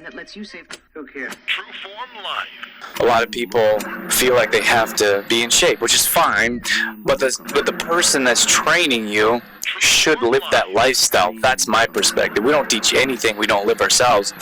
that lets you save. Look here. True Form Life. A lot of people feel like they have to be in shape, which is fine, but the person that's training you should live that lifestyle. That's my perspective. We don't teach anything we don't live ourselves.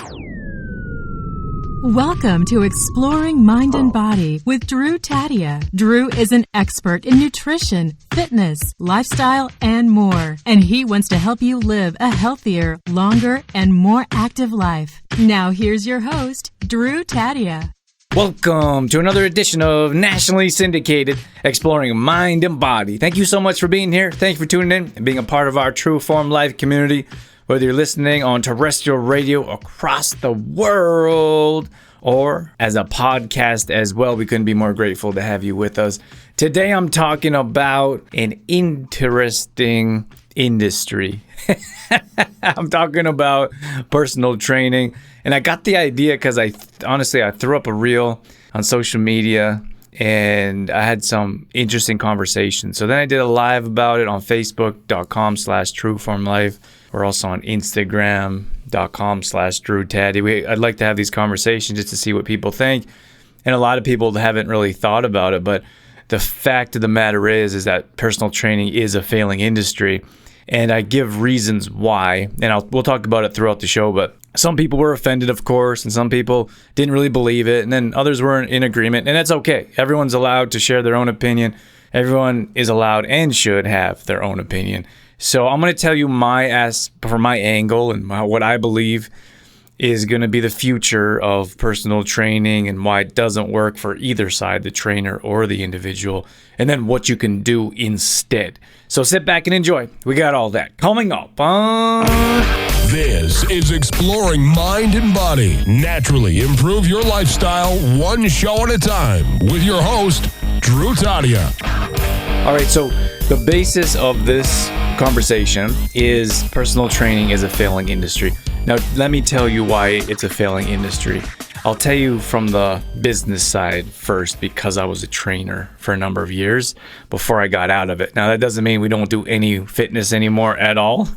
Welcome to Exploring Mind and Body with Drew Tadia. Drew is an expert in nutrition, fitness, lifestyle, and more. And he wants to help you live a healthier, longer, and more active life. Now here's your host, Drew Tadia. Welcome to another edition of nationally syndicated Exploring Mind and Body. Thank you so much for being here. Thank you for tuning in and being a part of our True Form Life community. Whether you're listening on terrestrial radio across the world or as a podcast as well, we couldn't be more grateful to have you with us. Today I'm talking about an interesting industry. I'm talking about personal training. And I got the idea because I threw up a reel on social media and I had some interesting conversations. So then I did a live about it on Facebook.com/TrueFormLife. We're also on Instagram.com/DrewTaddy. I'd like to have these conversations just to see what people think. And a lot of people haven't really thought about it, but the fact of the matter is that personal training is a failing industry. And I give reasons why, and we'll talk about it throughout the show, but some people were offended, of course, and some people didn't really believe it, and then others weren't in agreement, and that's okay. Everyone's allowed to share their own opinion. Everyone is allowed and should have their own opinion. So I'm going to tell you my angle and what I believe is going to be the future of personal training and why it doesn't work for either side, the trainer or the individual, and then what you can do instead. So sit back and enjoy. We got all that coming up. This is Exploring Mind and Body. Naturally improve your lifestyle one show at a time with your host, Drew Tadia. All right, so the basis of this conversation is personal training is a failing industry. Now, let me tell you why it's a failing industry. I'll tell you from the business side first because I was a trainer for a number of years before I got out of it. Now, that doesn't mean we don't do any fitness anymore at all.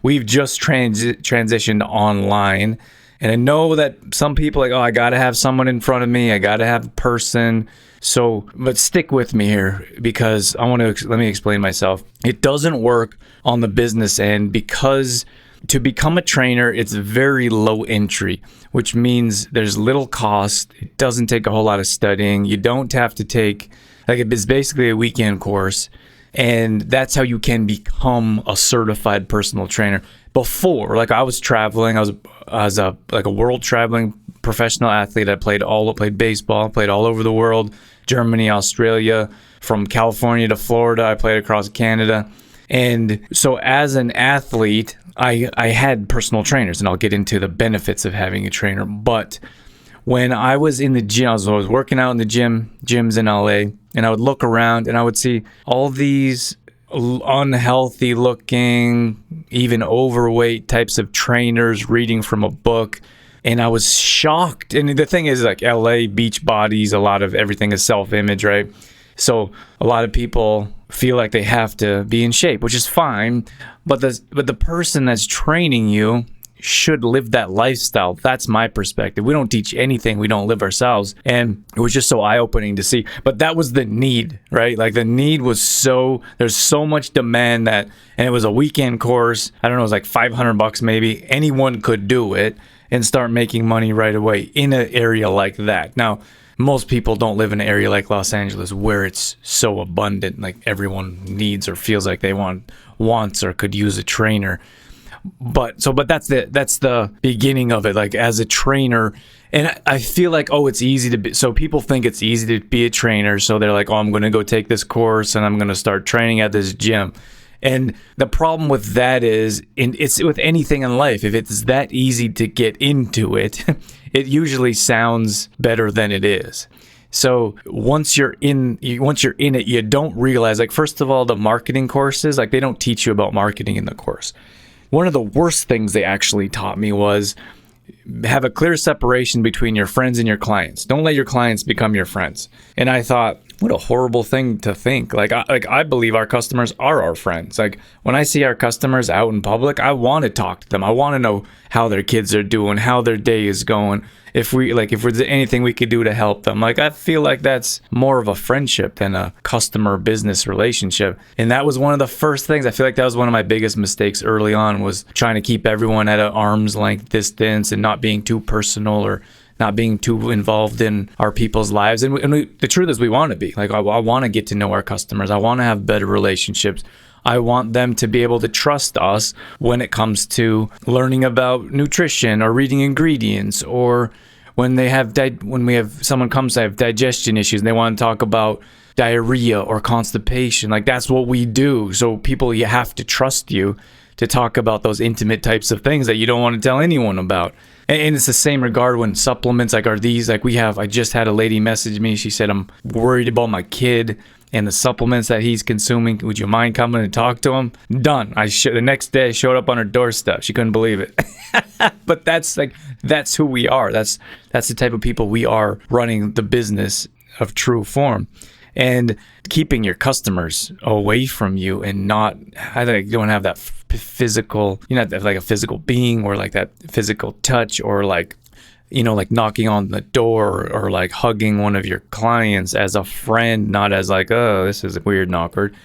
We've just transitioned online. And I know that some people are like, I got to have someone in front of me. I got to have a person. But stick with me here because let me explain myself. It doesn't work on the business end because to become a trainer, it's very low entry, which means there's little cost. It doesn't take a whole lot of studying. You don't have to take, it's basically a weekend course. And that's how you can become a certified personal trainer. Before, I was traveling, I was a world traveling professional athlete. I played baseball, played all over the world, Germany, Australia, from California to Florida. I played across Canada. And so as an athlete, I had personal trainers, and I'll get into the benefits of having a trainer. But when I was in the gym, I was working out in the gyms in LA, and I would look around and I would see all these unhealthy looking, even overweight types of trainers reading from a book. And I was shocked. And the thing is, LA, beach bodies, a lot of everything is self-image, right? So a lot of people feel like they have to be in shape, which is fine. But the person that's training you should live that lifestyle. That's my perspective. We don't teach anything we don't live ourselves. And it was just so eye-opening to see. But that was the need, right? The need was there's so much demand and it was a weekend course. I don't know, it was $500 maybe. Anyone could do it and start making money right away in an area like that. Now, most people don't live in an area like Los Angeles where it's so abundant, everyone needs or feels like they wants or could use a trainer. But that's the beginning of it. As a trainer, and I feel it's easy to be. So people think it's easy to be a trainer. So they're I'm going to go take this course and I'm going to start training at this gym. And the problem with that is, it's with anything in life, if it's that easy to get into it, it usually sounds better than it is. So once you're in it, you don't realize, first of all, the marketing courses, they don't teach you about marketing in the course. One of the worst things they actually taught me was have a clear separation between your friends and your clients. Don't let your clients become your friends. And I thought, what a horrible thing to think. I believe our customers are our friends. Like when I see our customers out in public, I want to talk to them. I want to know how their kids are doing, how their day is going. If there's anything we could do to help them. Like I feel like that's more of a friendship than a customer business relationship. And that was one of the first things. I feel like that was one of my biggest mistakes early on, was trying to keep everyone at an arm's length distance and not being too personal or not being too involved in our people's lives. And the truth is, we want to be. Like, I want to get to know our customers. I want to have better relationships. I want them to be able to trust us when it comes to learning about nutrition or reading ingredients, or when someone comes to have digestion issues and they want to talk about diarrhea or constipation. Like, that's what we do. So people, you have to trust you to talk about those intimate types of things that you don't want to tell anyone about. And it's the same regard when supplements I just had a lady message me. She said, I'm worried about my kid and the supplements that he's consuming. Would you mind coming and talk to him? Done. The next day I showed up on her doorstep. She couldn't believe it. But that's who we are. That's the type of people we are, running the business of True Form. And keeping your customers away from you and you don't have that physical, like a physical being, or like that physical touch, or like knocking on the door, or like hugging one of your clients as a friend, not as like, oh, this is weird and awkward.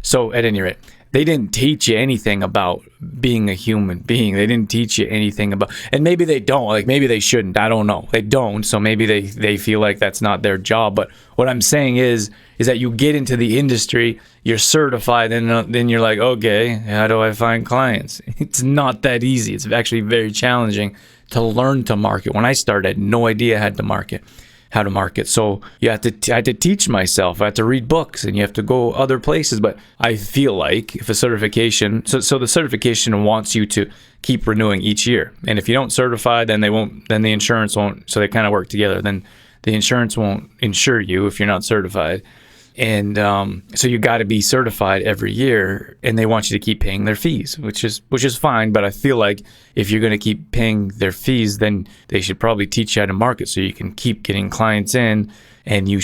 So at any rate, they didn't teach you anything about being a human being. They didn't teach you anything about, and maybe they don't, like maybe they shouldn't. I don't know. They don't. So maybe they feel like that's not their job. But what I'm saying is that you get into the industry, you're certified, and then you're like, okay, how do I find clients? It's not that easy. It's actually very challenging to learn to market. When I started, I had no idea how to market. So I had to teach myself. I had to read books, and you have to go other places. But I feel like if a certification, so the certification wants you to keep renewing each year. And if you don't certify, then the insurance won't. So they kind of work together. Then the insurance won't insure you if you're not certified. And so you got to be certified every year, and they want you to keep paying their fees, which is fine. But I feel like if you're going to keep paying their fees, then they should probably teach you how to market, so you can keep getting clients in, and you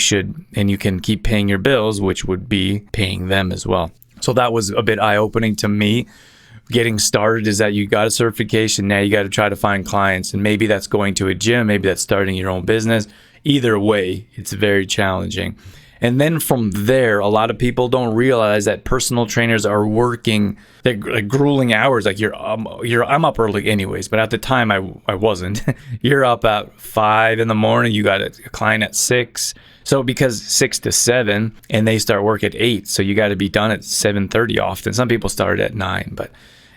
can keep paying your bills, which would be paying them as well. So that was a bit eye-opening to me. Getting started is that you got a certification. Now you got to try to find clients, and maybe that's going to a gym, maybe that's starting your own business. Either way, it's very challenging. And then from there, a lot of people don't realize that personal trainers are working like grueling hours. Like I'm up early anyways, but at the time I wasn't. You're up at 5 a.m. You got a client at 6. So because 6 to 7, and they start work at 8, so you got to be done at 7:30 often. Some people start at 9, but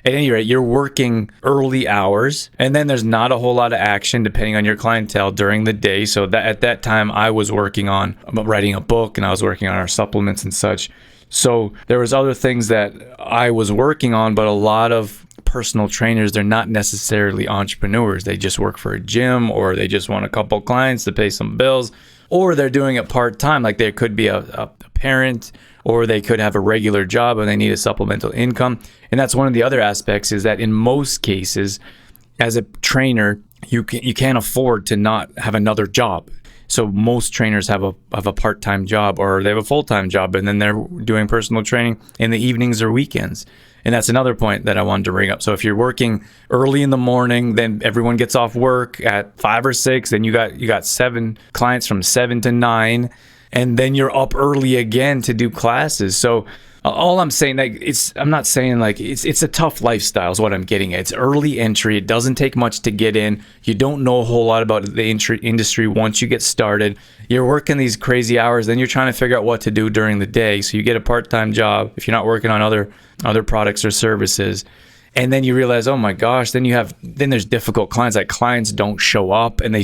at any rate, you're working early hours, and then there's not a whole lot of action depending on your clientele during the day. So that at that time, I was working on writing a book, and I was working on our supplements and such. So there was other things that I was working on, but a lot of personal trainers, they're not necessarily entrepreneurs. They just work for a gym, or they just want a couple clients to pay some bills, or they're doing it part-time. Like there could be a parent, or they could have a regular job and they need a supplemental income. And that's one of the other aspects, is that in most cases, as a trainer, you can't afford to not have another job. So most trainers have a part-time job, or they have a full-time job, and then they're doing personal training in the evenings or weekends. And that's another point that I wanted to bring up. So if you're working early in the morning, then everyone gets off work at 5 or 6, then you got 7 clients from 7 to 9. And then you're up early again to do classes. So all I'm saying, I'm not saying it's a tough lifestyle is what I'm getting at. It's early entry. It doesn't take much to get in. You don't know a whole lot about the industry once you get started. You're working these crazy hours, then you're trying to figure out what to do during the day. So you get a part-time job if you're not working on other products or services. And then you realize, oh my gosh, then there's difficult clients. Like clients don't show up, and they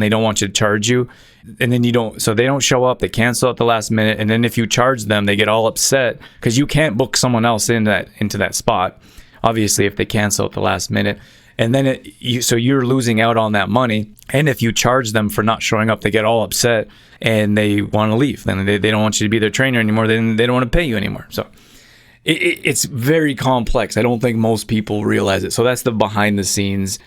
don't want you to charge you. And then so they don't show up, they cancel at the last minute. And then if you charge them, they get all upset because you can't book someone else into that spot, obviously, if they cancel at the last minute. And then so you're losing out on that money. And if you charge them for not showing up, they get all upset and they want to leave. Then they don't want you to be their trainer anymore. Then they don't want to pay you anymore. So it's very complex. I don't think most people realize it. So that's the behind the scenes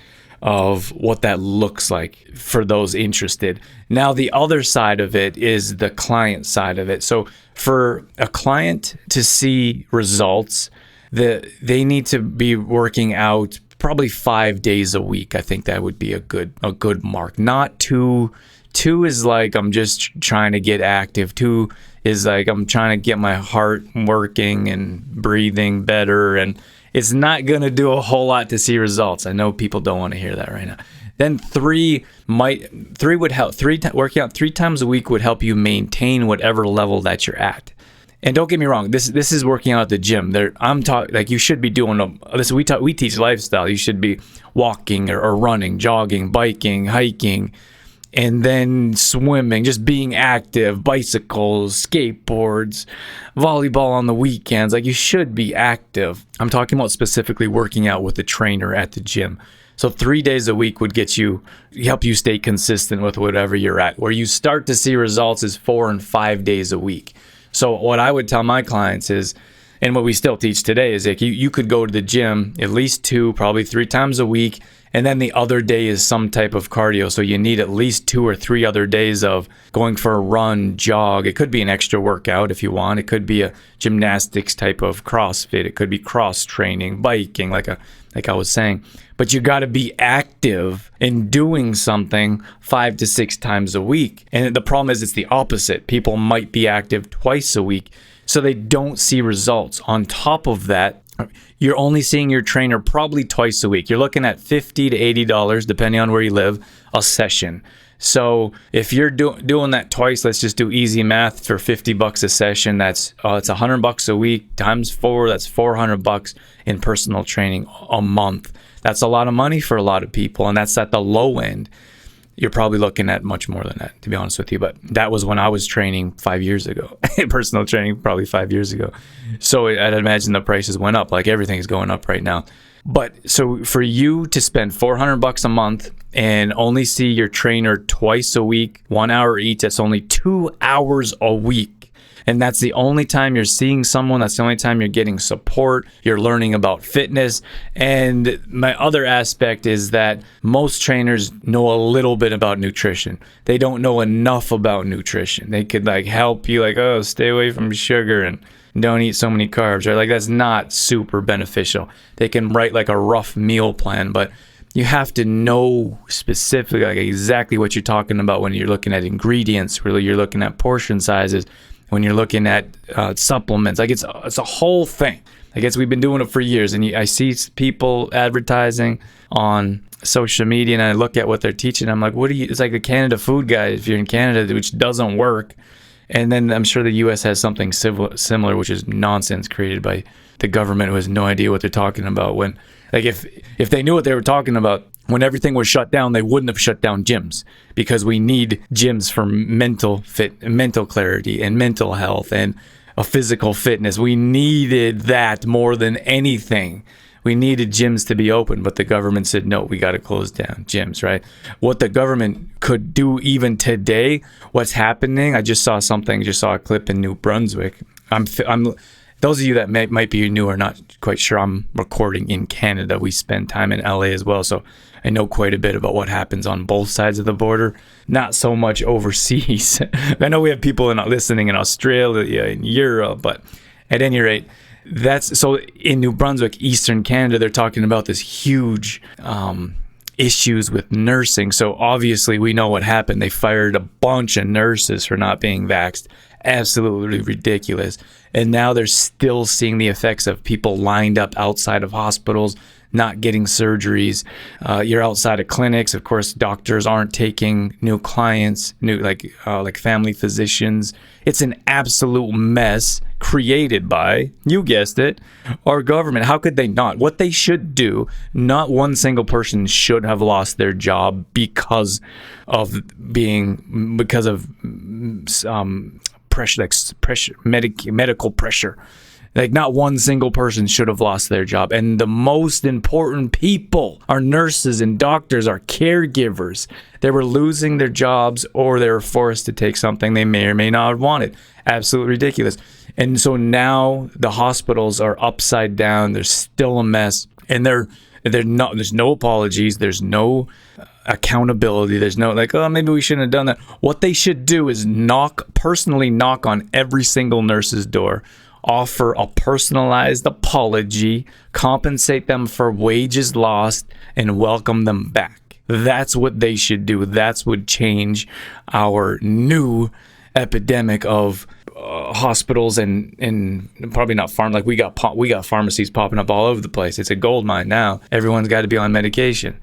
of what that looks like for those interested. Now, the other side of it is the client side of it. So for a client to see results, they need to be working out probably 5 days a week. I think that would be a good mark. Not two. Two is like I'm just trying to get active. Two is like I'm trying to get my heart working and breathing better, and it's not going to do a whole lot to see results. I know people don't want to hear that right now. Then three would help. Working out 3 times a week would help you maintain whatever level that you're at. And don't get me wrong, this is working out at the gym. I'm talking like you should be doing this. We teach lifestyle. You should be walking or running, jogging, biking, hiking, and then swimming, just being active, bicycles, skateboards, volleyball on the weekends. Like, you should be active. I'm talking about specifically working out with a trainer at the gym. So 3 days a week would help you stay consistent with whatever you're at. Where you start to see results is 4 and 5 days a week. So what I would tell my clients is, and what we still teach today, is like you could go to the gym at least 2, probably 3 times a week, and then the other day is some type of cardio. So you need at least 2 or 3 other days of going for a run, jog. It could be an extra workout if you want. It could be a gymnastics type of CrossFit. It could be cross training, biking, like I was saying. But you got to be active in doing something 5 to 6 times a week. And the problem is it's the opposite. People might be active twice a week, so they don't see results. On top of that, you're only seeing your trainer probably twice a week. You're looking at $50 to $80, depending on where you live, a session. So if you're doing that twice, let's just do easy math for $50 a session. It's $100 a week times 4. That's $400 in personal training a month. That's a lot of money for a lot of people, and that's at the low end. You're probably looking at much more than that, to be honest with you. But that was when I was training 5 years ago. Personal training probably 5 years ago. So I'd imagine the prices went up, like everything's going up right now. But so for you to spend $400 a month and only see your trainer twice a week, 1 hour each, that's only 2 hours a week. And that's the only time you're seeing someone. That's the only time you're getting support. You're learning about fitness. And my other aspect is that most trainers know a little bit about nutrition. They don't know enough about nutrition. They could help you stay away from sugar and don't eat so many carbs, right? That's not super beneficial. They can write a rough meal plan, but you have to know specifically exactly what you're talking about when you're looking at ingredients, really you're looking at portion sizes, when you're looking at supplements. It's a whole thing. We've been doing it for years, and I see people advertising on social media, and I look at what they're teaching. I'm like, it's like the Canada Food Guide if you're in Canada, which doesn't work. And then I'm sure the U.S. has something similar, which is nonsense created by the government who has no idea what they're talking about. When, if they knew what they were talking about, when everything was shut down, they wouldn't have shut down gyms, because we need gyms for mental clarity and mental health and a physical fitness. We needed that more than anything. We needed gyms to be open, but the government said, no, we got to close down gyms, right? What the government could do even today, what's happening, I just saw a clip in New Brunswick. Those of you that might be new or not quite sure, I'm recording in Canada. We spend time in LA as well, so I know quite a bit about what happens on both sides of the border, not so much overseas. I know we have people listening in Australia and Europe, but at any rate, so in New Brunswick, Eastern Canada, they're talking about this huge issues with nursing. So obviously we know what happened. They fired a bunch of nurses for not being vaxxed. Absolutely ridiculous. And now they're still seeing the effects of people lined up outside of hospitals, not getting surgeries. You're outside of clinics. Of course, doctors aren't taking new clients, like family physicians. It's an absolute mess created by, you guessed it, our government. How could they not? What they should do, not one single person should have lost their job because of pressure, medical pressure. Not one single person should have lost their job. And the most important people are nurses and doctors, are caregivers. They were losing their jobs, or they were forced to take something they may or may not have wanted. Absolutely ridiculous. And so now the hospitals are upside down. They're still a mess. And There's no apologies. There's no accountability. There's no like, oh, maybe we shouldn't have done that. What they should do is personally knock on every single nurse's door, offer a personalized apology, compensate them for wages lost, and welcome them back. That's what they should do. That's what change our new epidemic of hospitals and probably not like we got pharmacies popping up all over the place. It's a gold mine now. Everyone's got to be on medication.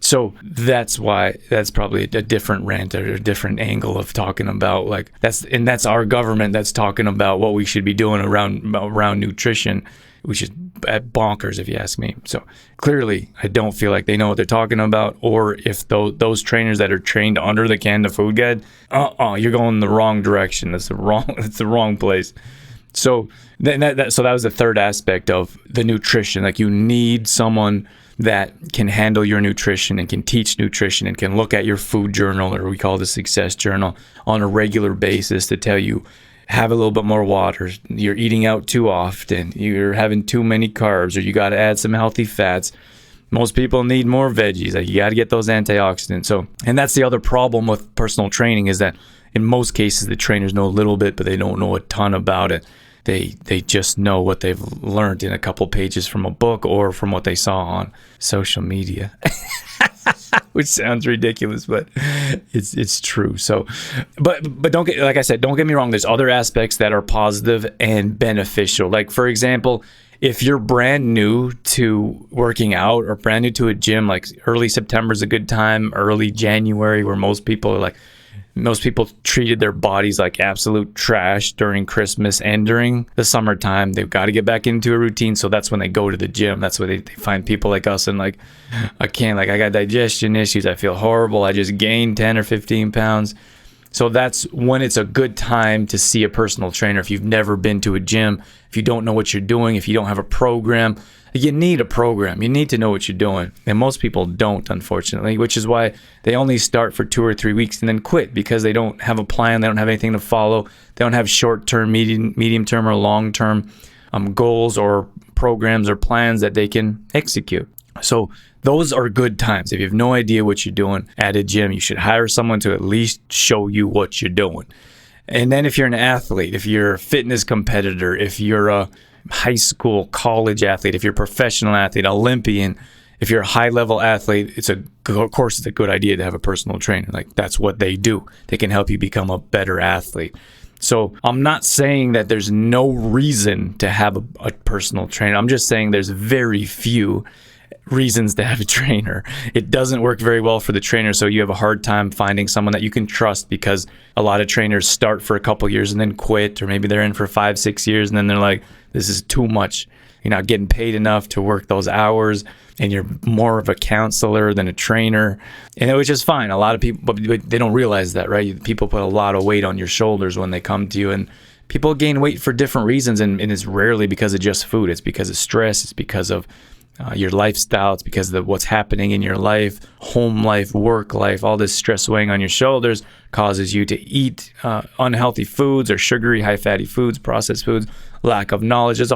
So that's probably a different rant or a different angle of talking about like that's our government that's talking about what we should be doing around nutrition, which is bonkers if you ask me. So clearly I don't feel like they know what they're talking about, or if those trainers that are trained under the Canada Food Guide, you're going the wrong direction. It's the wrong place. So that was the third aspect of the nutrition. Like you need someone that can handle your nutrition and can teach nutrition and can look at your food journal, or we call it a success journal, on a regular basis to tell you, have a little bit more water, you're eating out too often, you're having too many carbs, or you got to add some healthy fats. Most people need more veggies. Like you got to get those antioxidants. So, and that's the other problem with personal training, is that in most cases the trainers know a little bit, but they don't know a ton about it. They just know what they've learned in a couple pages from a book or from what they saw on social media. Which sounds ridiculous, but it's true. So, but don't get me wrong. There's other aspects that are positive and beneficial. Like for example, if you're brand new to working out or brand new to a gym, like early September is a good time. Early January, where most people treated their bodies like absolute trash during Christmas and during the summertime. They've got to get back into a routine. So that's when they go to the gym. That's where they find people like us and like, I got digestion issues. I feel horrible. I just gained 10 or 15 pounds. So that's when it's a good time to see a personal trainer. If you've never been to a gym, if you don't know what you're doing, if you don't have a program, you need a program. You need to know what you're doing. And most people don't, unfortunately, which is why they only start for 2 or 3 weeks and then quit, because they don't have a plan. They don't have anything to follow. They don't have short-term, medium-term, or long-term goals or programs or plans that they can execute. So those are good times. If you have no idea what you're doing at a gym, you should hire someone to at least show you what you're doing. And then if you're an athlete, if you're a fitness competitor, if you're a high school, college athlete, if you're a professional athlete, Olympian, if you're a high-level athlete, of course it's a good idea to have a personal trainer. Like that's what they do. They can help you become a better athlete. So I'm not saying that there's no reason to have a personal trainer. I'm just saying there's very few reasons to have a trainer. It doesn't work very well for the trainer, so you have a hard time finding someone that you can trust, because a lot of trainers start for a couple years and then quit, or maybe they're in for 5-6 years and then they're like, this is too much. You're not getting paid enough to work those hours, and you're more of a counselor than a trainer. And it was just fine. A lot of people, but they don't realize that, right? People put a lot of weight on your shoulders when they come to you, and people gain weight for different reasons, and it's rarely because of just food. It's because of stress. It's because of your lifestyle. It's because of what's happening in your life, home life, work life. All this stress weighing on your shoulders causes you to eat unhealthy foods or sugary, high fatty foods, processed foods, lack of knowledge. There's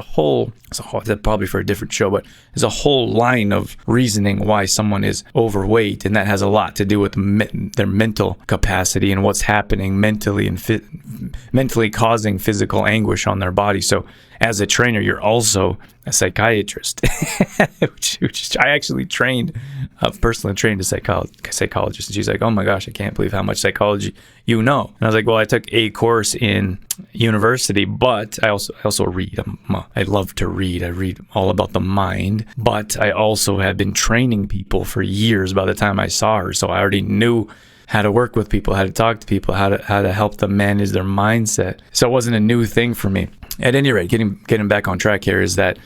probably for a different show, but there's a whole line of reasoning why someone is overweight, and that has a lot to do with their mental capacity and what's happening mentally and mentally causing physical anguish on their body. So as a trainer, you're also a psychiatrist, which I actually personally trained a psychologist. And she's like, oh my gosh, I can't believe how much psychology you know. And I was like, well, I took a course in university, but I also read. I love to read. I read all about the mind, but I also had been training people for years by the time I saw her. So I already knew how to work with people, how to talk to people, how to help them manage their mindset. So it wasn't a new thing for me. At any rate, getting back on track here is that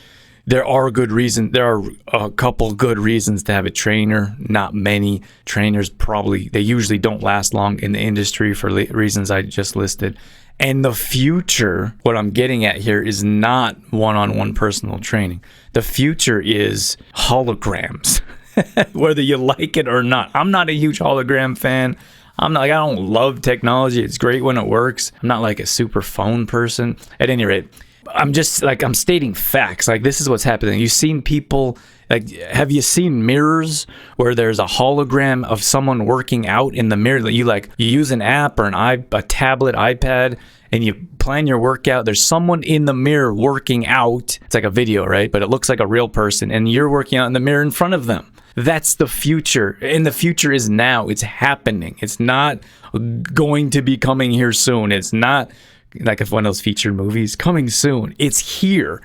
there are a couple good reasons to have a trainer. Not many trainers they usually don't last long in the industry for reasons I just listed. And the future, what I'm getting at here, is not one-on-one personal training. The future is holograms, whether you like it or not. I'm not a huge hologram fan. I don't love technology. It's great when it works. I'm not like a super phone person. At any rate, I'm stating facts. Like, this is what's happening. You've seen people Like, have you seen mirrors where there's a hologram of someone working out in the mirror? That you use an app or a tablet, iPad, and you plan your workout. There's someone in the mirror working out. It's like a video, right? But it looks like a real person, and you're working out in the mirror in front of them. That's the future, and the future is now. It's happening. It's not going to be coming here soon. It's not like if one of those featured movies coming soon. It's here.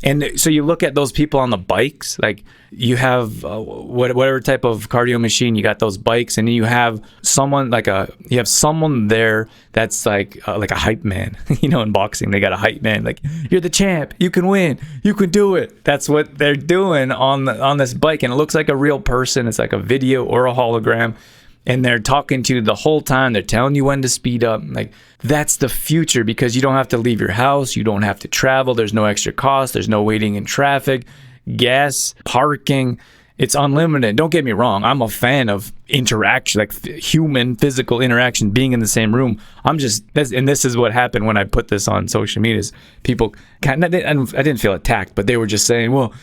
And so you look at those people on the bikes, like you have whatever type of cardio machine, you got those bikes, and you have someone there that's like a hype man. In boxing, they got a hype man. Like, you're the champ, you can win, you can do it. That's what they're doing on this bike, and it looks like a real person. It's like a video or a hologram. And they're talking to you the whole time. They're telling you when to speed up. Like, that's the future, because you don't have to leave your house. You don't have to travel. There's no extra cost. There's no waiting in traffic, gas, parking. It's unlimited. Don't get me wrong. I'm a fan of interaction, like human physical interaction, being in the same room. And this is what happened when I put this on social media. People, I didn't feel attacked, but they were just saying, well,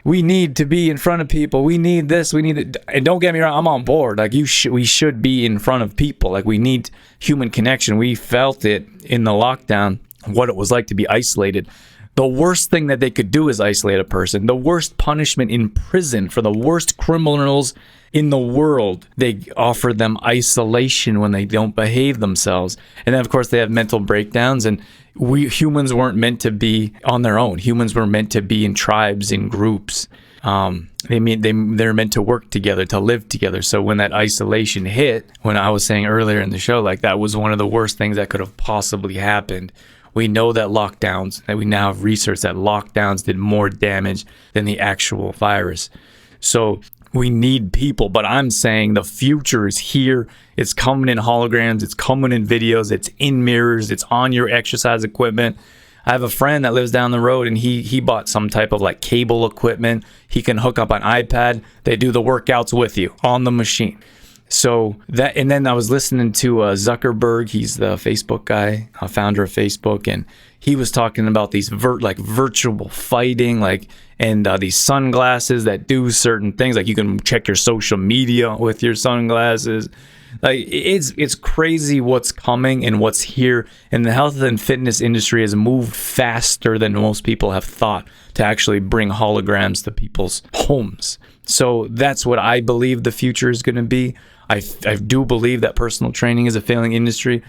we need to be in front of people. We need this. We need it. And don't get me wrong, I'm on board. Like, we should be in front of people. Like, we need human connection. We felt it in the lockdown, what it was like to be isolated. The worst thing that they could do is isolate a person. The worst punishment in prison for the worst criminals in the world, they offer them isolation when they don't behave themselves. And then, of course, they have mental breakdowns. And humans weren't meant to be on their own. Humans were meant to be in tribes, in groups. They're meant to work together, to live together. So when that isolation hit, when I was saying earlier in the show, like, that was one of the worst things that could have possibly happened. We know that we now have research that lockdowns did more damage than the actual virus. So we need people, but I'm saying the future is here. It's coming in holograms. It's coming in videos. It's in mirrors. It's on your exercise equipment. I have a friend that lives down the road, and he bought some type of like cable equipment. He can hook up an iPad. They do the workouts with you on the machine. So that, and then I was listening to Zuckerberg. He's the Facebook guy, founder of Facebook, and he was talking about these virtual fighting, and these sunglasses that do certain things. Like, you can check your social media with your sunglasses. Like, it's crazy what's coming and what's here. And the health and fitness industry has moved faster than most people have thought to actually bring holograms to people's homes. So that's what I believe the future is going to be. I do believe that personal training is a failing industry,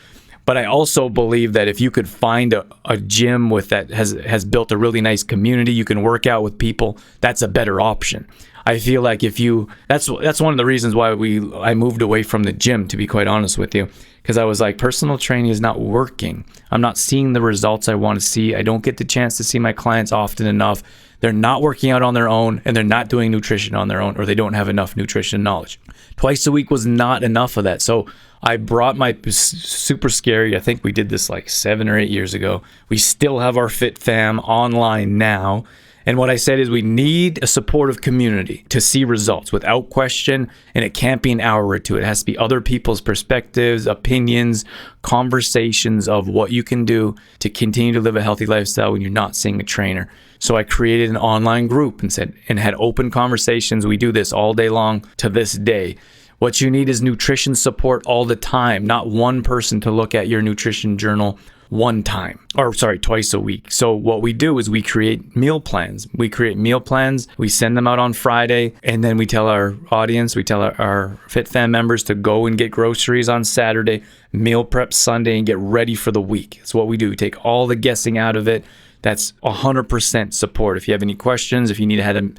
but I also believe that if you could find a gym that has built a really nice community, you can work out with people, that's a better option. I feel like that's one of the reasons why I moved away from the gym, to be quite honest with you, because I was like, personal training is not working. I'm not seeing the results I want to see. I don't get the chance to see my clients often enough. They're not working out on their own, and they're not doing nutrition on their own, or they don't have enough nutrition knowledge. Twice a week was not enough of that. So I brought my super scary, I think we did this like 7 or 8 years ago. We still have our Fit Fam online now. And what I said is, we need a supportive community to see results without question, and it can't be an hour or two. It has to be other people's perspectives, opinions, conversations of what you can do to continue to live a healthy lifestyle when you're not seeing a trainer. So I created an online group and had open conversations. We do this all day long to this day. What you need is nutrition support all the time, not one person to look at your nutrition journal twice a week. So what we do is we create meal plans. We send them out on Friday, and then we tell our audience, we tell our FitFam members to go and get groceries on Saturday, meal prep Sunday, and get ready for the week. It's what we do. We take all the guessing out of it. That's 100% support. If you have any questions, if you need an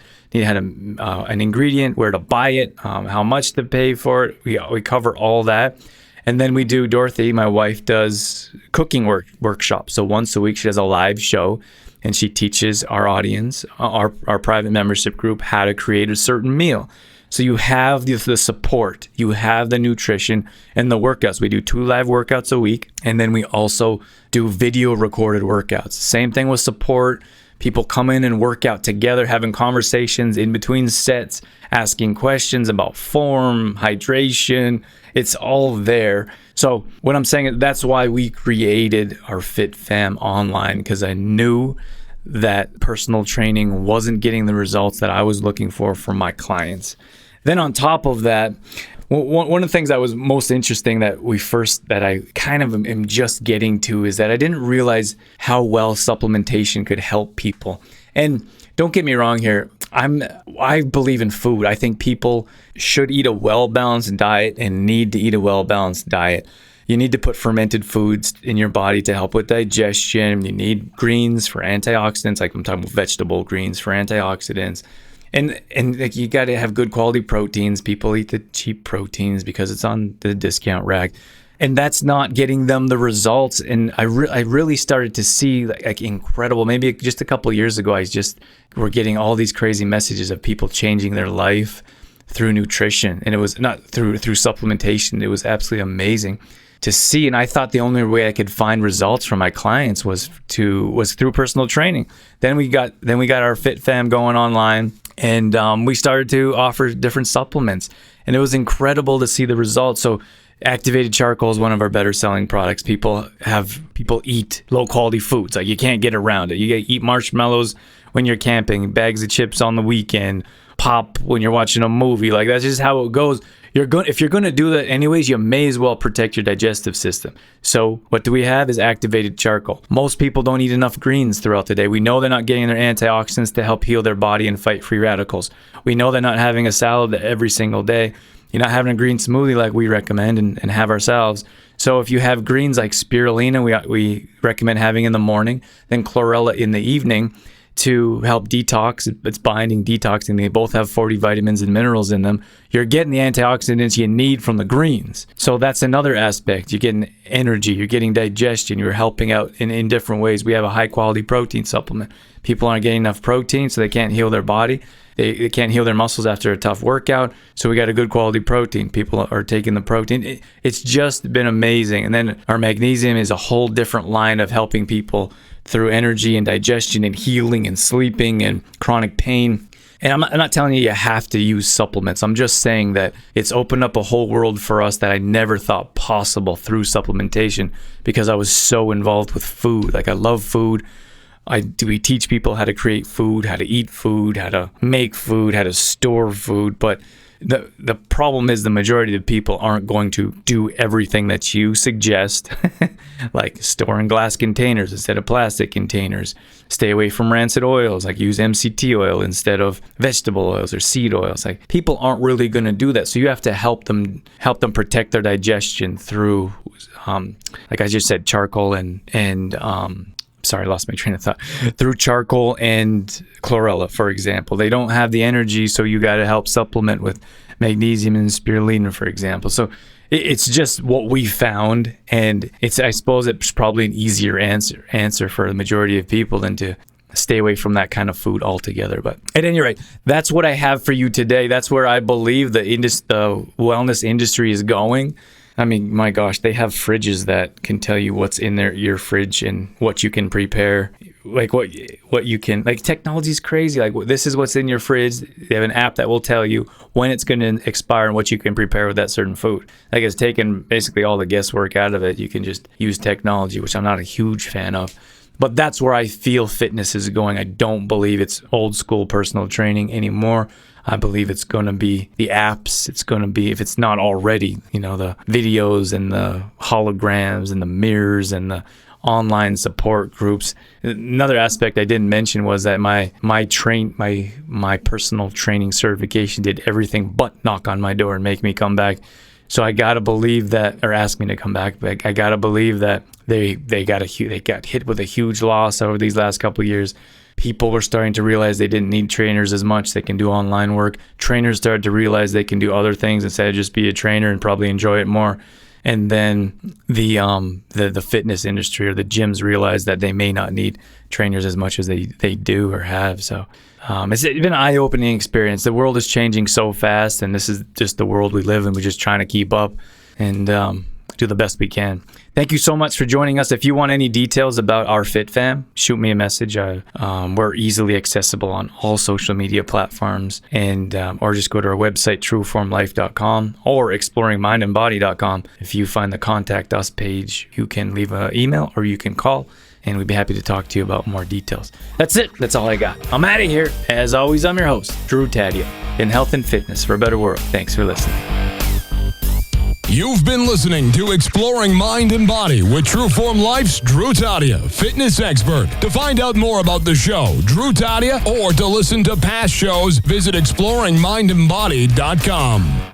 ingredient, where to buy it, how much to pay for it, we cover all that. And then Dorothy, my wife, does cooking workshops. So once a week, she does a live show, and she teaches our audience, our private membership group, how to create a certain meal. So you have the support, you have the nutrition, and the workouts. We do 2 live workouts a week, and then we also do video recorded workouts. Same thing with support. People come in and work out together, having conversations in between sets, asking questions about form, hydration. It's all there. So what I'm saying is, that's why we created our Fit Fam online, because I knew that personal training wasn't getting the results that I was looking for from my clients. Then on top of that, one of the things that was most interesting that I kind of am just getting to is that I didn't realize how well supplementation could help people. And don't get me wrong here, I believe in food. I think people should eat a well-balanced diet and need to eat a well-balanced diet. You need to put fermented foods in your body to help with digestion. You need greens for antioxidants, like I'm talking about vegetable greens for antioxidants. And like you got to have good quality proteins. People eat the cheap proteins because it's on the discount rack. And that's not getting them the results. And I really started to see like incredible, maybe just a couple of years ago, we're getting all these crazy messages of people changing their life through nutrition. And it was not through supplementation. It was absolutely amazing to see. And I thought the only way I could find results from my clients was through personal training. Then we got our FitFam going online, and we started to offer different supplements. And it was incredible to see the results. So activated charcoal is one of our better selling products. People eat low quality foods. Like you can't get around it. You eat marshmallows when you're camping, bags of chips on the weekend, pop when you're watching a movie. Like that's just how it goes. If you're going to do that anyways, you may as well protect your digestive system. So what do we have is activated charcoal. Most people don't eat enough greens throughout the day. We know they're not getting their antioxidants to help heal their body and fight free radicals. We know they're not having a salad every single day. You're not having a green smoothie like we recommend and have ourselves. So if you have greens like spirulina, we recommend having in the morning, then chlorella in the evening to help detox. It's binding, detoxing. They both have 40 vitamins and minerals in them. You're getting the antioxidants you need from the greens. So that's another aspect. You're getting energy, you're getting digestion, you're helping out in different ways. We have a high quality protein supplement. People aren't getting enough protein, so they can't heal their body. They can't heal their muscles after a tough workout. So we got a good quality protein. People are taking the protein. It's just been amazing. And then our magnesium is a whole different line of helping people through energy and digestion and healing and sleeping and chronic pain. And I'm not telling you have to use supplements. I'm just saying that it's opened up a whole world for us that I never thought possible through supplementation because I was so involved with food. Like I love food. We teach people how to create food, how to eat food, how to make food, how to store food. But the problem is the majority of people aren't going to do everything that you suggest, like store in glass containers instead of plastic containers. Stay away from rancid oils, like use MCT oil instead of vegetable oils or seed oils. Like people aren't really going to do that. So you have to help them protect their digestion through, like I just said, charcoal and sorry, I lost my train of thought. Through charcoal and chlorella, for example. They don't have the energy, so you got to help supplement with magnesium and spirulina, for example. So it's just what we found, and I suppose it's probably an easier answer for the majority of people than to stay away from that kind of food altogether. But at any rate, that's what I have for you today. That's where I believe the wellness industry is going. I mean, my gosh, they have fridges that can tell you what's in your fridge and what you can prepare, like what you can, like technology is crazy. Like this is what's in your fridge. They have an app that will tell you when it's going to expire and what you can prepare with that certain food. Like it's taken basically all the guesswork out of it. You can just use technology, which I'm not a huge fan of. But that's where I feel fitness is going. I don't believe it's old school personal training anymore. I believe it's going to be the apps. It's going to be, if it's not already, the videos and the holograms and the mirrors and the online support groups. Another aspect I didn't mention was that my personal training certification did everything but knock on my door and make me come back. So I gotta believe that, or ask me to come back. But I gotta believe that they got hit with a huge loss over these last couple of years. People were starting to realize they didn't need trainers as much. They can do online work. Trainers started to realize they can do other things instead of just be a trainer and probably enjoy it more. And then the fitness industry or the gyms realized that they may not need trainers as much as they do or have. So it's been an eye-opening experience. The world is changing so fast, and this is just the world we live in. We're just trying to keep up and do the best we can. Thank you so much for joining us. If you want any details about our FitFam, shoot me a message. We're easily accessible on all social media platforms, and or just go to our website, trueformlife.com or exploringmindandbody.com. If you find the Contact Us page, you can leave an email or you can call and we'd be happy to talk to you about more details. That's it. That's all I got. I'm out of here. As always, I'm your host, Drew Tadia, in health and fitness for a better world. Thanks for listening. You've been listening to Exploring Mind and Body with Trueform Life's Drew Tadia, fitness expert. To find out more about the show, Drew Tadia, or to listen to past shows, visit exploringmindandbody.com.